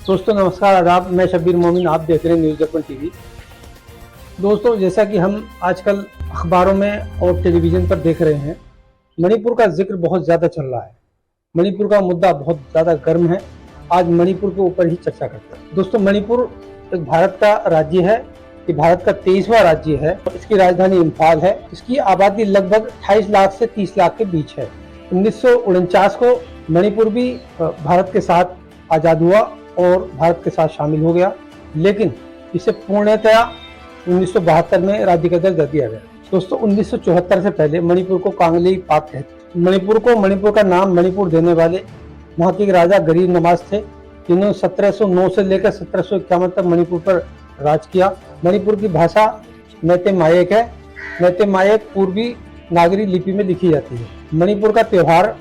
दोस्तों नमस्कार आदाब, मैं शब्बीर मोमिन, आप देख रहे हैं न्यूज़ दर्पण टीवी। दोस्तों जैसा कि हम आजकल अखबारों में और टेलीविज़न पर देख रहे हैं, मणिपुर का जिक्र बहुत ज़्यादा चल रहा है। मणिपुर का मुद्दा बहुत ज़्यादा गर्म है। आज मणिपुर के ऊपर ही चर्चा करते हैं। दोस्तों मणिपुर एक भारत का राज्य है। ये भारत का 23वां राज्य है। इसकी राजधानी इम्फाल है। इसकी आबादी लगभग 28 लाख से 30 लाख के बीच है। 1949 को मणिपुर भी भारत के साथ आज़ाद हुआ और भारत के साथ शामिल हो गया, लेकिन इसे पूर्णतया 1972 में राज्य का दर्जा दिया गया। दोस्तों 1974 से पहले मणिपुर को कांगली पाक कहते। मणिपुर का नाम मणिपुर देने वाले वहाँ के राजा गरीब नवाज थे, जिन्होंने 1709 से लेकर 1751 तक मणिपुर पर राज किया। मणिपुर की भाषा मैते मायक है। मैते मायक पूर्वी नागरी लिपि में लिखी जाती है। मणिपुर का त्योहार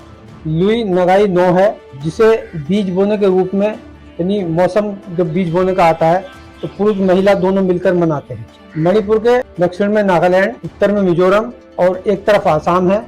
लुई नगाई नौ है, जिसे बीज बोने के रूप में, यानी मौसम जब बीज बोने का आता है तो पुरुष महिला दोनों मिलकर मनाते हैं। मणिपुर के दक्षिण में नागालैंड, उत्तर में मिजोरम और एक तरफ आसाम है।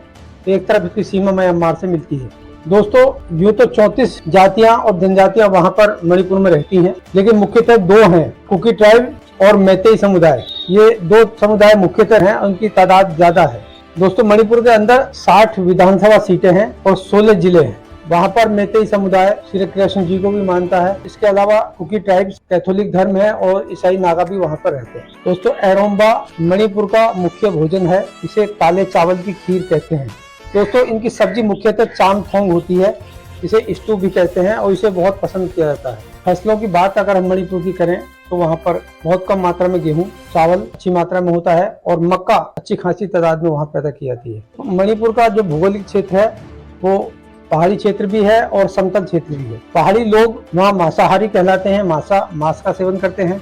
एक तरफ इसकी सीमा म्यांमार से मिलती है। दोस्तों यूँ तो 34 जातियां और जनजातियां वहां पर मणिपुर में रहती हैं, लेकिन मुख्यतः दो हैं, कुकी ट्राइब और मैतेई समुदाय। ये दो समुदाय मुख्यतः हैं, उनकी तादाद ज्यादा है। दोस्तों मणिपुर के अंदर 60 विधानसभा सीटें हैं और 16 जिले हैं। वहाँ पर मैतेई समुदाय श्री कृष्ण जी को भी मानता है। इसके अलावा कुकी ट्राइब्स कैथोलिक धर्म है और ईसाई नागा भी वहाँ पर रहते हैं। दोस्तों एरोम्बा मणिपुर का मुख्य भोजन है। इसे काले चावल की खीर कहते हैं। दोस्तों इनकी सब्जी मुख्यतः चाम थोंग होती है, इसे स्टू भी कहते हैं और इसे बहुत पसंद किया जाता है। फसलों की बात अगर हम मणिपुर की करें तो वहाँ पर बहुत कम मात्रा में गेहूं, चावल अच्छी मात्रा में होता है और मक्का अच्छी खासी तादाद में वहाँ पैदा की जाती है। मणिपुर का जो भौगोलिक क्षेत्र है वो पहाड़ी क्षेत्र भी है और समतल क्षेत्र भी है। पहाड़ी लोग वहाँ मांसाहारी कहलाते हैं, मांस का सेवन करते हैं,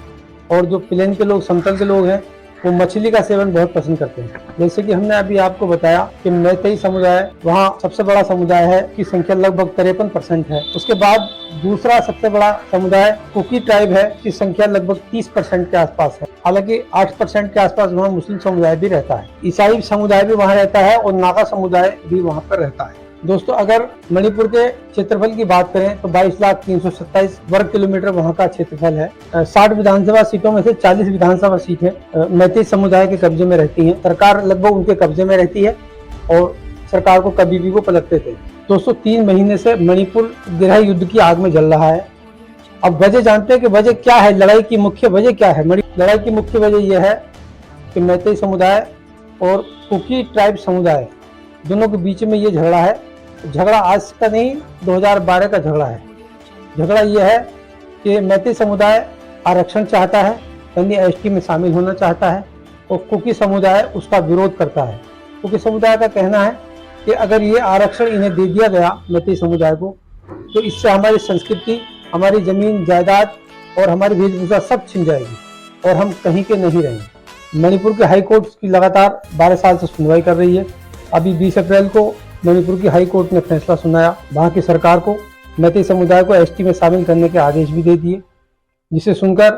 और जो प्लेन के लोग, समतल के लोग हैं, वो मछली का सेवन बहुत पसंद करते हैं। जैसे कि हमने अभी आपको बताया कि मैतेई समुदाय वहाँ सबसे बड़ा समुदाय है, की संख्या लगभग 53% है। उसके बाद दूसरा सबसे बड़ा समुदाय कुकी ट्राइब है, की संख्या लगभग 30% के आसपास है। हालांकि 8% के आसपास वहाँ मुस्लिम समुदाय भी रहता है। ईसाई समुदाय भी वहाँ रहता है और नागा समुदाय भी वहाँ पर रहता है। दोस्तों अगर मणिपुर के क्षेत्रफल की बात करें तो 22,327 वर्ग किलोमीटर वहाँ का क्षेत्रफल है। 60 विधानसभा सीटों में से 40 विधानसभा सीटें मैतेई समुदाय के कब्जे में रहती हैं। सरकार लगभग उनके कब्जे में रहती है और सरकार को कभी भी वो पलटते थे। दोस्तों 3 महीने से मणिपुर गृह युद्ध की आग में जल रहा है। अब वजह जानते हैं कि वजह क्या है, लड़ाई की मुख्य वजह क्या है। लड़ाई की मुख्य वजह यह है कि मैतेई समुदाय और कुकी ट्राइब समुदाय दोनों के बीच में ये झगड़ा है। झगड़ा आज का नहीं, 2012 का झगड़ा है। झगड़ा यह है कि मैतेई समुदाय आरक्षण चाहता है, यानी एसटी में शामिल होना चाहता है, और कुकी समुदाय उसका विरोध करता है। कुकी समुदाय का कहना है कि अगर ये आरक्षण इन्हें दे दिया गया मैतेई समुदाय को, तो इससे हमारी संस्कृति, हमारी जमीन जायदाद और हमारी वेशभूषा सब छिन जाएगी और हम कहीं के नहीं रहेंगे। मणिपुर के हाई कोर्ट की लगातार 12 साल से सुनवाई कर रही है। अभी 20 अप्रैल को मणिपुर की हाई कोर्ट ने फैसला सुनाया। वहां की सरकार को मैतेई समुदाय को एसटी में शामिल करने के आदेश भी दे दिए, जिसे सुनकर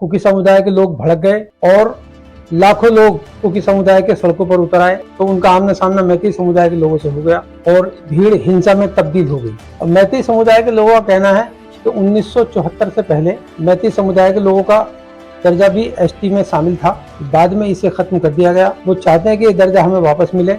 कुकी समुदाय के लोग भड़क गए और लाखों लोग कुकी समुदाय के सड़कों पर उतर आए। तो उनका आमना सामना मैतेई समुदाय के लोगों से हो गया और भीड़ हिंसा में तब्दील हो गई। और मैतेई समुदाय के लोगों का कहना है कि 1974 से पहले मैतेई समुदाय के लोगों का दर्जा भी एसटी में शामिल था। बाद में इसे खत्म कर दिया गया। वो चाहते हैं कि ये दर्जा हमें वापस मिले,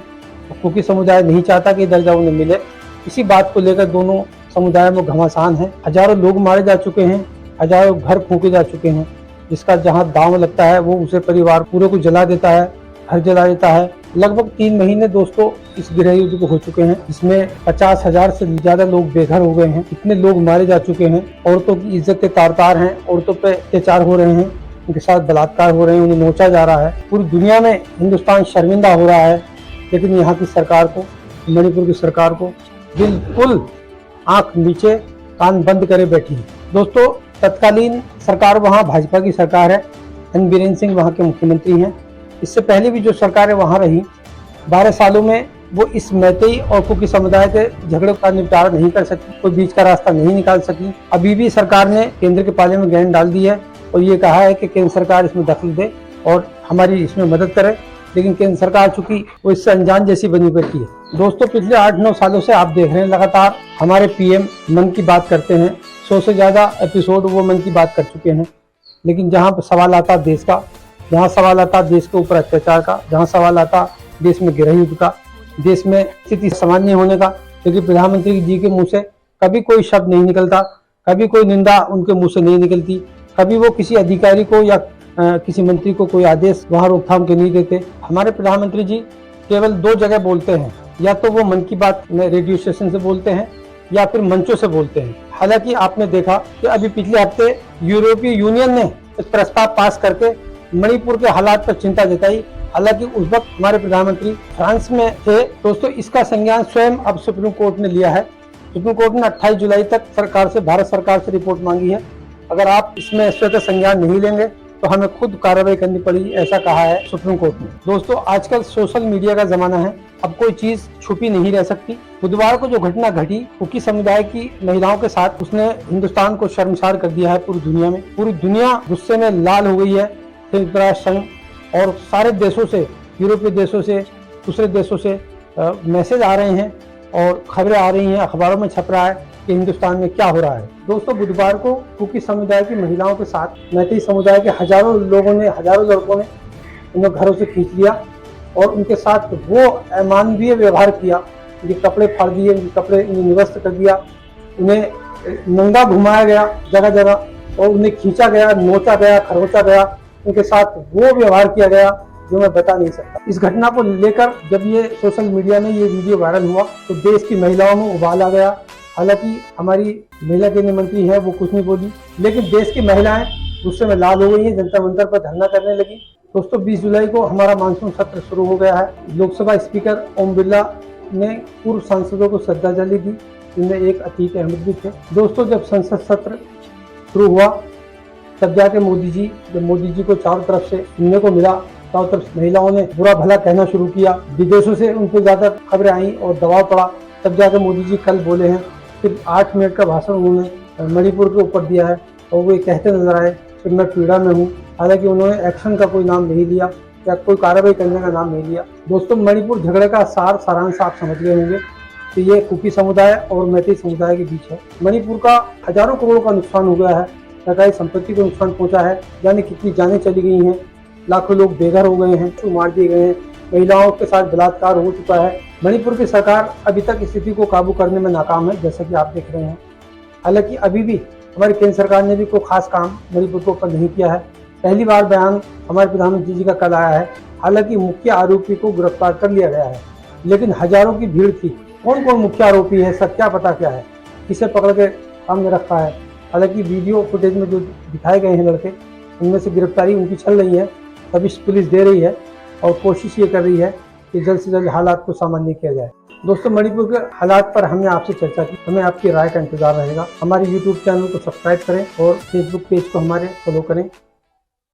कुकी समुदाय नहीं चाहता कि दर्जा उन्हें मिले। इसी बात को लेकर दोनों समुदायों में घमासान है। हजारों लोग मारे जा चुके हैं, हजारों घर फूके जा चुके हैं। जिसका जहां दांव लगता है वो उसे परिवार पूरे को जला देता है, घर जला देता है। लगभग 3 महीने दोस्तों इस गृह युद्ध को हो चुके हैं, जिसमें 50,000 से ज्यादा लोग बेघर हो गए हैं। इतने लोग मारे जा चुके हैं। औरतों की इज्जत तार हैं, औरतों पे अत्याचार हो रहे हैं, उनके साथ बलात्कार हो रहे हैं, उन्हें नोचा जा रहा है। पूरी दुनिया में हिंदुस्तान शर्मिंदा हो रहा है, लेकिन यहाँ की सरकार को, मणिपुर की सरकार को बिल्कुल आंख नीचे कान बंद करे बैठी है। दोस्तों तत्कालीन सरकार वहाँ भाजपा की सरकार है। एन बीरेन सिंह वहाँ के मुख्यमंत्री हैं। इससे पहले भी जो सरकारें वहाँ रही, 12 सालों में वो इस मैतेई और कुकी समुदाय के झगड़े का निपटारा नहीं कर सकी, कोई बीच का रास्ता नहीं निकाल सकी। अभी भी सरकार ने केंद्र के पाले में गेंद डाल दी है और ये कहा है कि केंद्र सरकार इसमें दखल दे और हमारी इसमें मदद करे, लेकिन केंद्र सरकार चूंकि वो इससे अनजान जैसी बनी बैठी है। दोस्तों पिछले 8-9 सालों से आप देख रहे हैं लगातार हमारे पीएम मन की बात करते हैं 100 से ज़्यादा एपिसोड वो मन की बात कर चुके हैं, लेकिन जहाँ पर सवाल आता देश का, जहाँ सवाल आता देश के ऊपर अत्याचार का, जहाँ सवाल आता देश में गृह युद्ध का, देश में स्थिति सामान्य होने का, क्योंकि प्रधानमंत्री जी के मुंह से कभी कोई शब्द नहीं निकलता, कभी कोई निंदा उनके मुंह से नहीं निकलती, कभी वो किसी अधिकारी को या किसी मंत्री को कोई आदेश वहाँ रोकथाम के नहीं देते। हमारे प्रधानमंत्री जी केवल 2 जगह बोलते हैं, या तो वो मन की बात में रेडियो स्टेशन से बोलते हैं या फिर मंचों से बोलते हैं। हालांकि आपने देखा कि अभी पिछले हफ्ते यूरोपीय यूनियन ने एक प्रस्ताव पास करके मणिपुर के हालात पर चिंता जताई। हालांकि उस वक्त हमारे प्रधानमंत्री फ्रांस में थे। दोस्तों, इसका संज्ञान स्वयं अब सुप्रीम कोर्ट ने लिया है। सुप्रीम कोर्ट ने 28 जुलाई तक भारत सरकार से रिपोर्ट मांगी है। अगर आप इसमें स्वतः संज्ञान नहीं लेंगे तो हमें खुद कार्रवाई करनी पड़ेगी, ऐसा कहा है सुप्रीम कोर्ट ने। दोस्तों, आजकल सोशल मीडिया का जमाना है, अब कोई चीज छुपी नहीं रह सकती। बुधवार को जो घटना घटी कुकी समुदाय की महिलाओं के साथ, उसने हिंदुस्तान को शर्मसार कर दिया है। पूरी दुनिया में, पूरी दुनिया गुस्से में लाल हो गई है। संयुक्त राष्ट्र संघ और सारे देशों से, यूरोपीय देशों से, दूसरे देशों से मैसेज आ रहे हैं और खबरें आ रही हैं, अखबारों में छप रहा है कि हिंदुस्तान में क्या हो रहा है। दोस्तों, बुधवार को कुकी समुदाय की महिलाओं के साथ मैतेई समुदाय के हजारों लड़कों ने उन्हें घरों से खींच लिया और उनके साथ वो अमानवीय व्यवहार किया। उनके कपड़े फाड़ दिए, उनके कपड़े निवस्त कर दिया, उन्हें नंगा घुमाया गया जगह जगह और उन्हें खींचा गया, नोचा गया, खरोचा गया। उनके साथ वो व्यवहार किया गया जो मैं बता नहीं सकता। इस घटना को लेकर जब ये सोशल मीडिया में ये वीडियो वायरल हुआ तो देश की महिलाओं में उबाल आ गया। हालांकि हमारी महिला केंद्रीय मंत्री है, वो कुछ नहीं बोली, लेकिन देश की महिलाएं गुस्से में लाल हो गई हैं, जंतर मंतर पर धरना करने लगी। दोस्तों, 20 जुलाई को हमारा मानसून सत्र शुरू हो गया है। लोकसभा स्पीकर ओम बिरला ने पूर्व सांसदों को श्रद्धांजलि दी, जिनमें एक अतीक अहमद भी थे। दोस्तों, जब संसद सत्र शुरू हुआ तब जाके मोदी जी को चारों तरफ से सुनने को मिला, चारों तरफ महिलाओं ने बुरा भला कहना शुरू किया, विदेशों से उनको ज्यादा खबरें आई और दबाव पड़ा, तब जाकर मोदी जी कल बोले हैं। फिर 8 मिनट का भाषण उन्होंने मणिपुर के ऊपर दिया है और वो कहते नजर आए कि मैं पीड़ा में हूँ। हालांकि उन्होंने एक्शन का कोई नाम नहीं लिया या कोई कार्रवाई करने का नाम नहीं लिया। दोस्तों, मणिपुर झगड़े का सारांश आप समझ गए होंगे कि ये कुकी समुदाय और मैतेई समुदाय के बीच है। मणिपुर का हजारों करोड़ों का नुकसान हो गया है, सरकारी संपत्ति को नुकसान पहुंचा है, यानी कितनी जानें चली गई हैं, लाखों लोग बेघर हो गए हैं, मार दिए गए हैं, महिलाओं के साथ बलात्कार हो चुका है। मणिपुर की सरकार अभी तक स्थिति को काबू करने में नाकाम है, जैसा कि आप देख रहे हैं। हालांकि अभी भी हमारी केंद्र सरकार ने भी कोई खास काम मणिपुर के ऊपर नहीं किया है। पहली बार बयान हमारे प्रधानमंत्री जी का कल आया है। हालांकि मुख्य आरोपी को गिरफ्तार कर लिया गया है, लेकिन हजारों की भीड़ थी। कौन कौन मुख्य आरोपी है, सत्या पता क्या है, किसे पकड़ के सामने रखा है। हालांकि वीडियो फुटेज में जो दिखाए गए हैं लड़के, उनमें से गिरफ्तारी उनकी चल रही है, तभी पुलिस दे रही है और कोशिश ये कर रही है कि जल्द से जल्द हालात को सामान्य किया जाए। दोस्तों, मणिपुर के हालात पर हमने आपसे चर्चा की, हमें आपकी राय का इंतजार रहेगा। हमारे YouTube चैनल को सब्सक्राइब करें और Facebook पेज को हमारे फॉलो करें।